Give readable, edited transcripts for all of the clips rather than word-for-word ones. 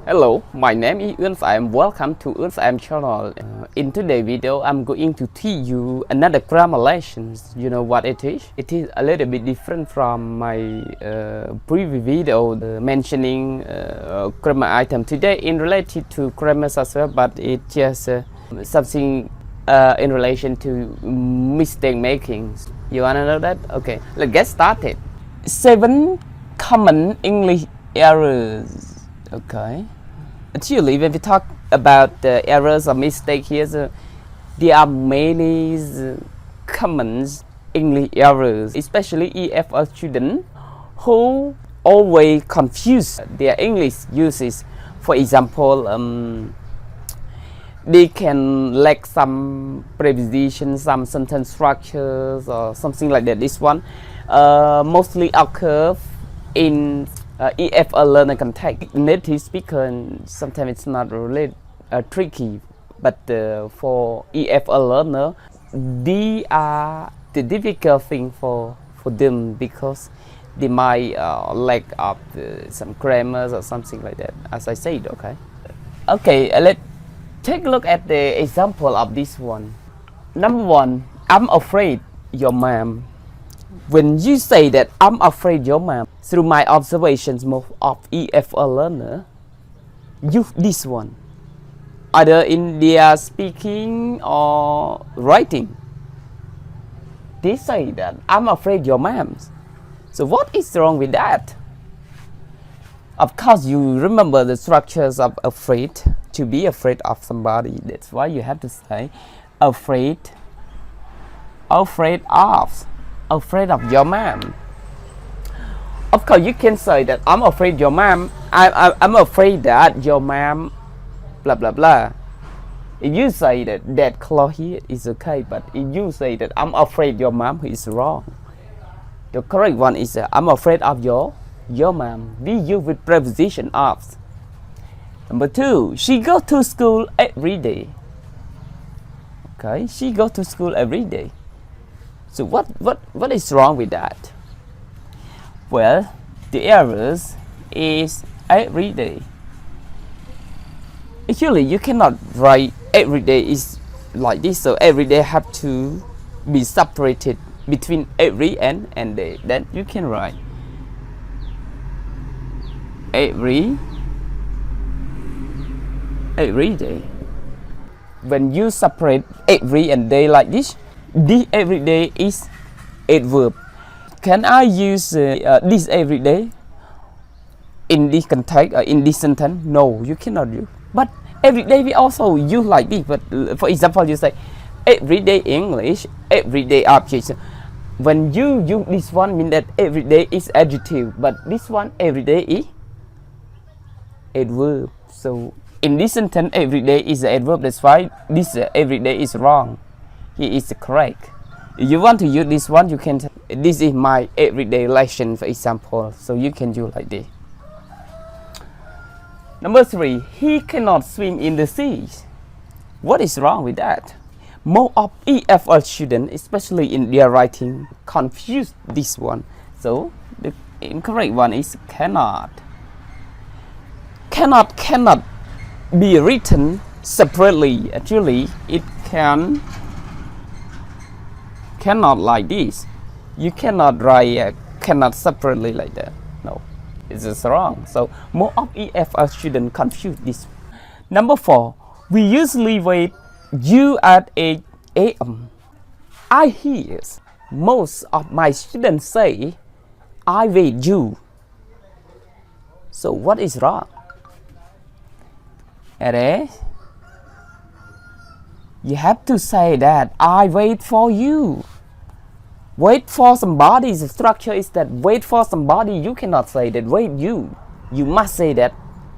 Hello, my name is Oeun and welcome to Oeun channel. In today's video, I'm going to teach you another grammar lessons. You know what it is? It is a little bit different from my previous video mentioning grammar item. Today in related to grammar as well, but it's just something in relation to mistake making. You wanna know that? Okay, let's get started. 7 common English errors. Okay. Actually, when we talk about the errors or mistakes here, there are many common English errors, especially EFL students who always confuse their English uses. For example, they can lack some prepositions, some sentence structures, or something like that. This one mostly occurs in EFL learner context. Native speaker, sometimes it's not really tricky, but for EFL learner, these are the difficult thing for them because they might lack of some grammars or something like that, as I said. Okay, let's take a look at the example of this one. Number 1, I'm afraid your mom. When you say that I'm afraid your mom, through my observations of EFL learner, use this one, either in their speaking or writing. They say that I'm afraid your mom. So what is wrong with that? Of course, you remember the structures of afraid, to be afraid of somebody. That's why you have to say afraid of your mom. Of course, you can say that I'm afraid your mom. I'm afraid that your mom, blah blah blah. If you say that clause here is okay, but if you say that I'm afraid your mom, is wrong. The correct one is I'm afraid of your mom. We use with preposition of. Number 2, she go to school every day. Okay, she go to school every day. So what is wrong with that? Well, the errors is every day. Actually, you cannot write every day is like this. So every day have to be separated between every and day. Then you can write every day. When you separate every and day like this, this every day is adverb. Can I use this every day in this context or in this sentence? No, you cannot use. But every day we also use like this. But for example, you say everyday English, everyday object. When you use this one, mean that every day is adjective, but this one every day is adverb. So in this sentence, every day is an adverb. That's why this every day is wrong. Here is correct. If you want to use this one, you can. This is my everyday lesson, for example. So you can use like this. Number 3, he cannot swim in the sea. What is wrong with that? Most of EFL students, especially in their writing, confuse this one. So the incorrect one is cannot. Cannot be written separately. Actually, it cannot like this. You cannot write cannot separately like that. No, it's just wrong. So more of EFL students confuse this. Number 4, we usually wait you at 8 a.m. I hear most of my students say I wait you. So what is wrong? You have to say that I wait for you. Wait for somebody. The structure is that wait for somebody. You cannot say that wait you. You must say that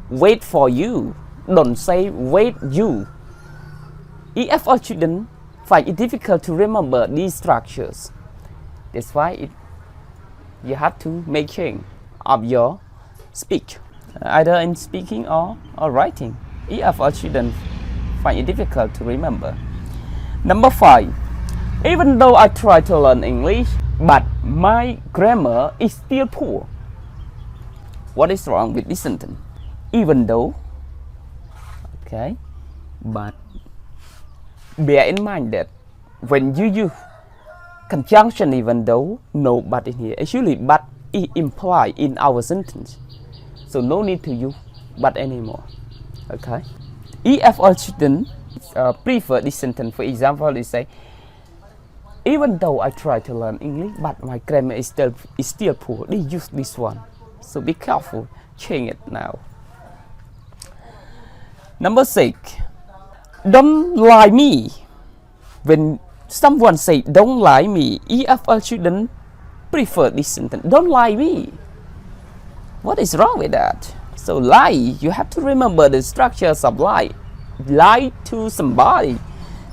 wait for you. Don't say wait you. EFL students find it difficult to remember these structures. That's why you have to make change of your speech, either in speaking or writing. EFL students find it difficult to remember. Number 5, even though I try to learn English, but my grammar is still poor. What is wrong with this sentence? Even though Okay, but bear in mind that when you use conjunction, even though no but in here, actually but is implied in our sentence, so no need to use but anymore. Okay, if all students prefer this sentence, for example, they say, even though I try to learn English, but my grammar is still poor. They use this one, so be careful. Change it now. Number 6, don't lie me. When someone say don't lie me, EFL student prefer this sentence. Don't lie me. What is wrong with that? So lie, you have to remember the structures of lie. Lie to somebody,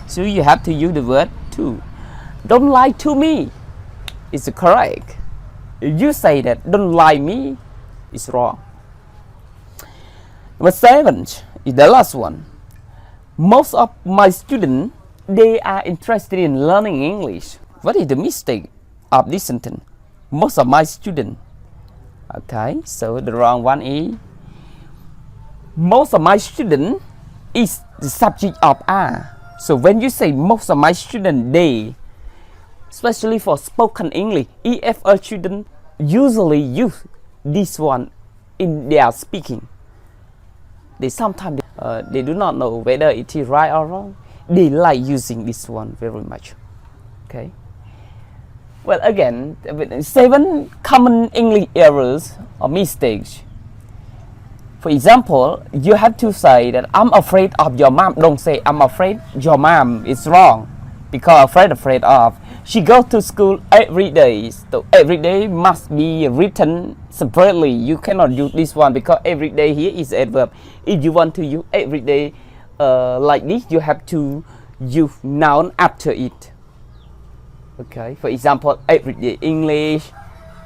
so you have to use the word to. Don't lie to me is correct. If you say that don't lie me, it's wrong. Number 7 is the last one. Most of my students, they are interested in learning English. What is the mistake of this sentence? Most of my students. Okay, so the wrong one is most of my students is the subject of are. So when you say most of my students, they, especially for spoken English, EFL students usually use this one in their speaking. They sometimes they do not know whether it is right or wrong. They like using this one very much. Okay. Well, again, 7 common English errors or mistakes. For example, you have to say that I'm afraid of your mom. Don't say I'm afraid your mom. It's wrong, because afraid of. She goes to school every day. So every day must be written separately. You cannot use this one because every day here is adverb. If you want to use every day like this, you have to use noun after it. Okay. For example, everyday English,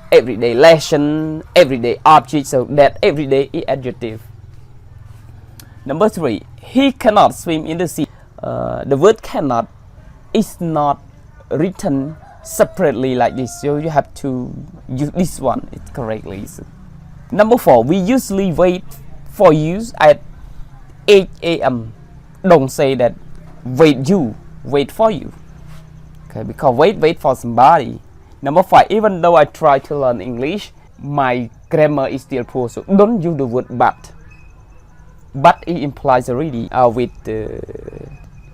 everyday lesson, everyday object. So that everyday is adjective. Number 3, he cannot swim in the sea. The word cannot is not written separately like this, so you have to use this one correctly. Number 4, we usually wait for you at 8 a.m. Don't say that wait for you. Okay, because wait for somebody. Number 5, even though I try to learn English, my grammar is still poor, so don't use the word but. But it implies already with the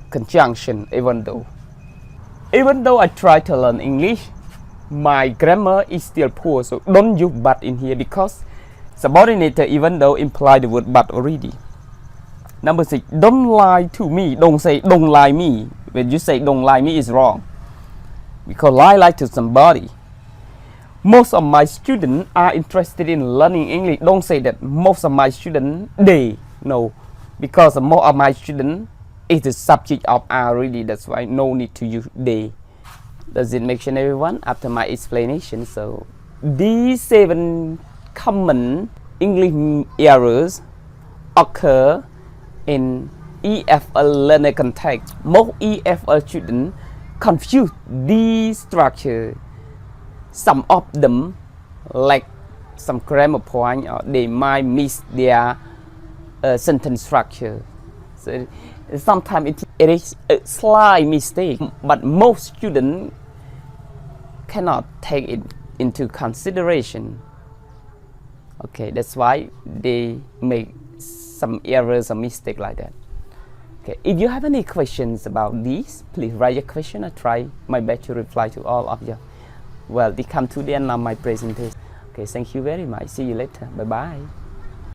conjunction, even though. Even though I try to learn English, my grammar is still poor, so don't use but in here because subordinator even though imply the word but already. Number 6, don't lie to me. Don't say don't lie me. When you say don't lie me is wrong, because lie to somebody. Most of my students are interested in learning English. Don't say that most of my students, they. No, because most of my students is the subject of are already. That's why no need to use they. Does it make sense, everyone? After my explanation, so these 7 common English errors occur in EFL learner context. Most EFL students confuse these structure. Some of them lack some grammar point, or they might miss their sentence structure. So sometimes it is a slight mistake, but most students cannot take it into consideration. Okay, that's why they make some errors or mistake like that. Okay, if you have any questions about this, please write your question. I try my best to reply to all of you. Well, we come to the end of my presentation. Okay, thank you very much. See you later. Bye bye.